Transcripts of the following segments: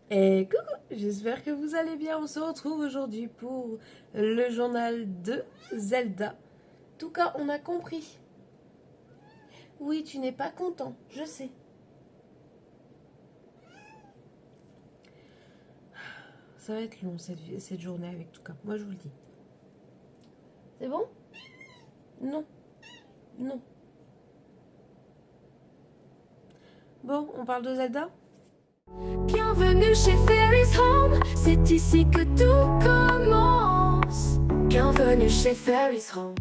Et coucou, j'espère que vous allez bien. On se retrouve aujourd'hui pour le journal de Zelda. En tout cas, on a compris. Oui, tu n'es pas content, je sais. Ça va être long cette journée avec tout cas. Moi, je vous le dis. C'est bon? Non, non. Bon, on parle de Zelda? Bienvenue chez Fairy's Home, c'est ici que tout commence. Bienvenue chez Fairy's Home.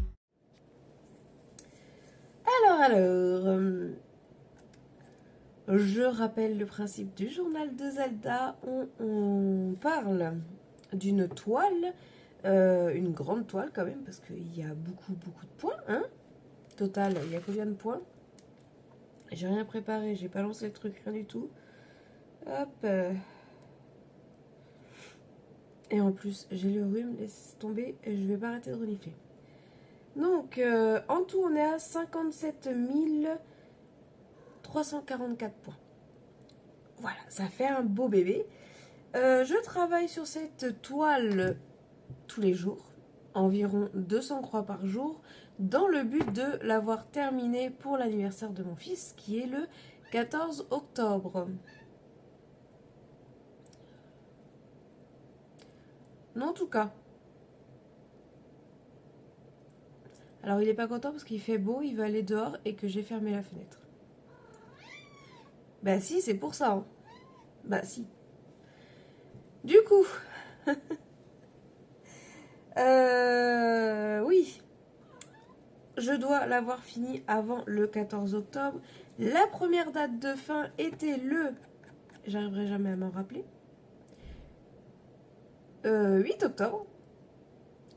Alors, je rappelle le principe du journal de Zelda. On parle d'une toile, une grande toile quand même, parce qu'il y a beaucoup de points, hein. Total, il y a combien de points? J'ai rien préparé, j'ai pas lancé le truc, rien du tout. Hop. Et en plus, j'ai le rhume, laisse tomber, et je vais pas arrêter de renifler. Donc, en tout, on est à 57 344 points. Voilà, ça fait un beau bébé. Je travaille sur cette toile tous les jours, environ 200 croix par jour, dans le but de l'avoir terminée pour l'anniversaire de mon fils, qui est le 14 octobre. Non, en tout cas. Alors, il est pas content parce qu'il fait beau, il veut aller dehors et que j'ai fermé la fenêtre. Bah si, c'est pour ça. Hein. Bah si. Du coup, oui, je dois l'avoir fini avant le 14 octobre. La première date de fin était le... J'arriverai jamais à m'en rappeler. 8 octobre.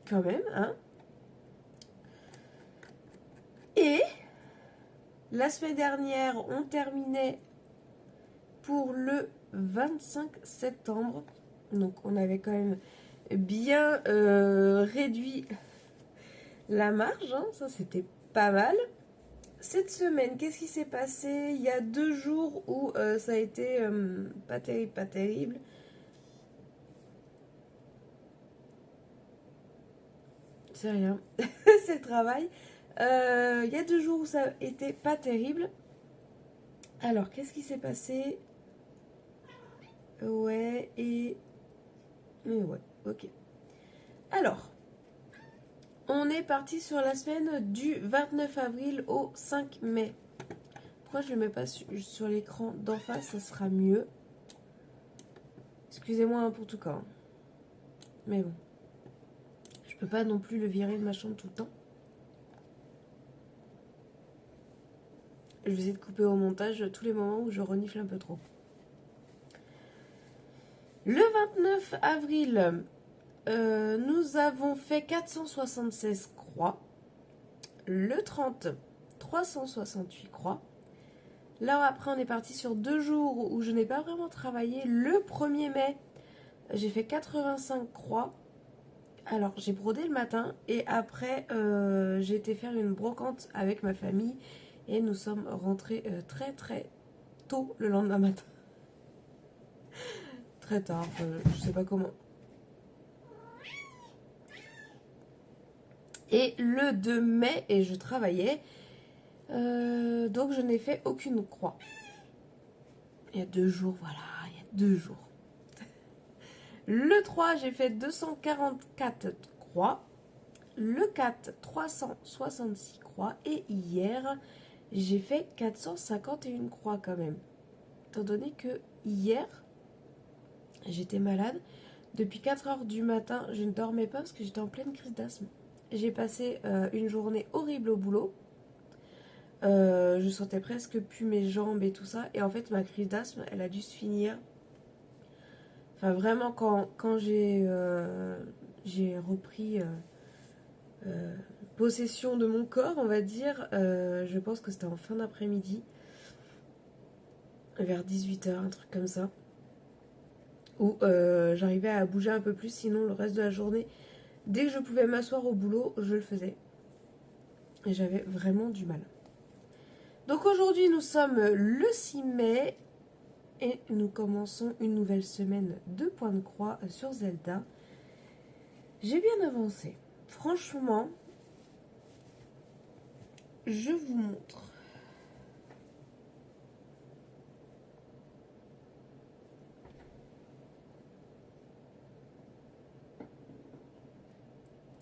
Quand même, hein. Et la semaine dernière, on terminait pour le 25 septembre. Donc on avait quand même bien réduit la marge, hein. Ça c'était pas mal. Cette semaine, qu'est-ce qui s'est passé? Il y a 2 jours où ça a été pas terrible, pas terrible. C'est rien, c'est le travail. Il y a 2 jours où ça a été pas terrible. Alors, qu'est-ce qui s'est passé? Ouais, et... Mais ouais, ok. Alors, on est parti sur la semaine du 29 avril au 5 mai. Pourquoi je ne le mets pas sur l'écran d'en face? Ça sera mieux. Excusez-moi hein, pour tout cas. Mais bon. Je peux pas non plus le virer de ma chambre tout le temps. Je vais essayer de couper au montage tous les moments où je renifle un peu trop. Le 29 avril, nous avons fait 476 croix. Le 30, 368 croix. Là après on est parti sur 2 jours où je n'ai pas vraiment travaillé. Le 1er mai, j'ai fait 85 croix. Alors j'ai brodé le matin et après j'ai été faire une brocante avec ma famille et nous sommes rentrés très tôt le lendemain matin. Très tard, je sais pas comment. Et le 2 mai, et je travaillais, donc je n'ai fait aucune croix. Il y a 2 jours, voilà, il y a 2 jours. Le 3, j'ai fait 244 croix. Le 4, 366 croix. Et hier, j'ai fait 451 croix quand même. Étant donné que hier, j'étais malade. Depuis 4 heures du matin, je ne dormais pas parce que j'étais en pleine crise d'asthme. J'ai passé une journée horrible au boulot. Je sentais presque plus mes jambes et tout ça. Et en fait, ma crise d'asthme, elle a dû se finir. Enfin, vraiment, quand j'ai repris possession de mon corps, on va dire, je pense que c'était en fin d'après-midi, vers 18 h, un truc comme ça, où j'arrivais à bouger un peu plus. Sinon, le reste de la journée, dès que je pouvais m'asseoir au boulot, je le faisais. Et j'avais vraiment du mal. Donc aujourd'hui, nous sommes le 6 mai. Et nous commençons une nouvelle semaine de points de croix sur Zelda. J'ai bien avancé. Franchement, je vous montre.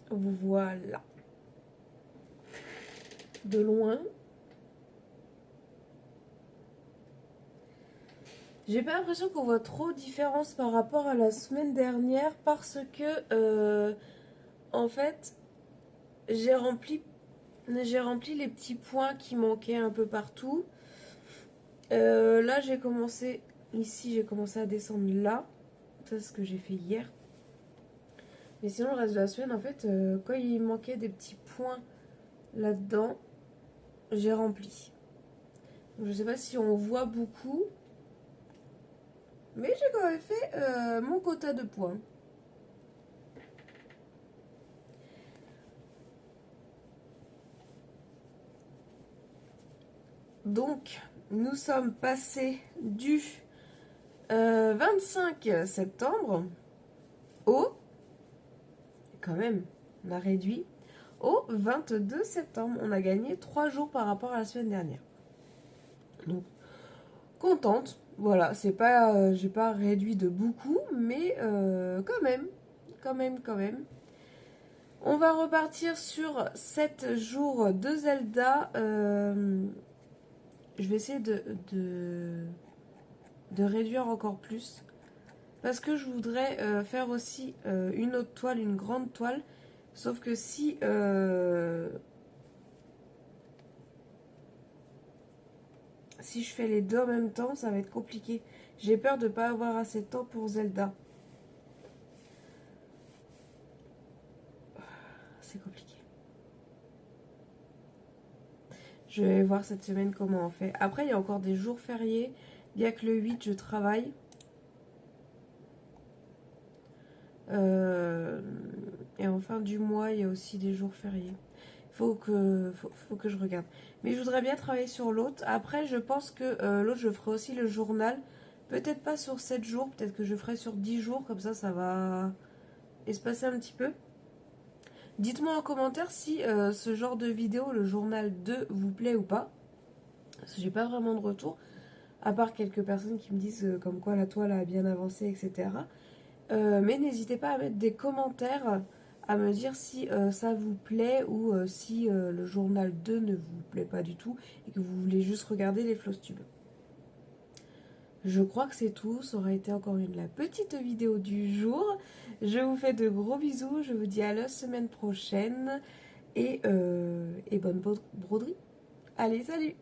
Vous voilà. De loin. J'ai pas l'impression qu'on voit trop de différence par rapport à la semaine dernière parce que, en fait, j'ai rempli les petits points qui manquaient un peu partout. Là, j'ai commencé à descendre là. Ça, c'est ce que j'ai fait hier. Mais sinon, le reste de la semaine, en fait, quand il manquait des petits points là-dedans, j'ai rempli. Donc, je sais pas si on voit beaucoup. Mais j'ai quand même fait mon quota de points. Donc, nous sommes passés du 25 septembre au... Quand même, on a réduit. Au 22 septembre. On a gagné 3 jours par rapport à la semaine dernière. Donc, contente. Voilà, c'est pas, j'ai pas réduit de beaucoup, mais quand même. On va repartir sur 7 jours de Zelda. Je vais essayer de réduire encore plus. Parce que je voudrais faire aussi une autre toile, une grande toile. Sauf que si je fais les deux en même temps, ça va être compliqué. J'ai peur de ne pas avoir assez de temps pour Zelda. C'est compliqué. Je vais voir cette semaine comment on fait. Après, il y a encore des jours fériés. Il n'y a que le 8, je travaille. Et en fin du mois, il y a aussi des jours fériés. Faut que je regarde. Mais je voudrais bien travailler sur l'autre. Après, je pense que l'autre, je ferai aussi le journal. Peut-être pas sur 7 jours. Peut-être que je ferai sur 10 jours. Comme ça va espacer un petit peu. Dites-moi en commentaire si ce genre de vidéo, le journal 2, vous plaît ou pas. Parce que j'ai pas vraiment de retour. À part quelques personnes qui me disent comme quoi la toile a bien avancé, etc. Mais n'hésitez pas à mettre des commentaires, à me dire si ça vous plaît ou si le journal 2 ne vous plaît pas du tout et que vous voulez juste regarder les Flosstube. Je crois que c'est tout. Ça aurait été encore la petite vidéo du jour. Je vous fais de gros bisous. Je vous dis à la semaine prochaine et bonne broderie. Allez, salut!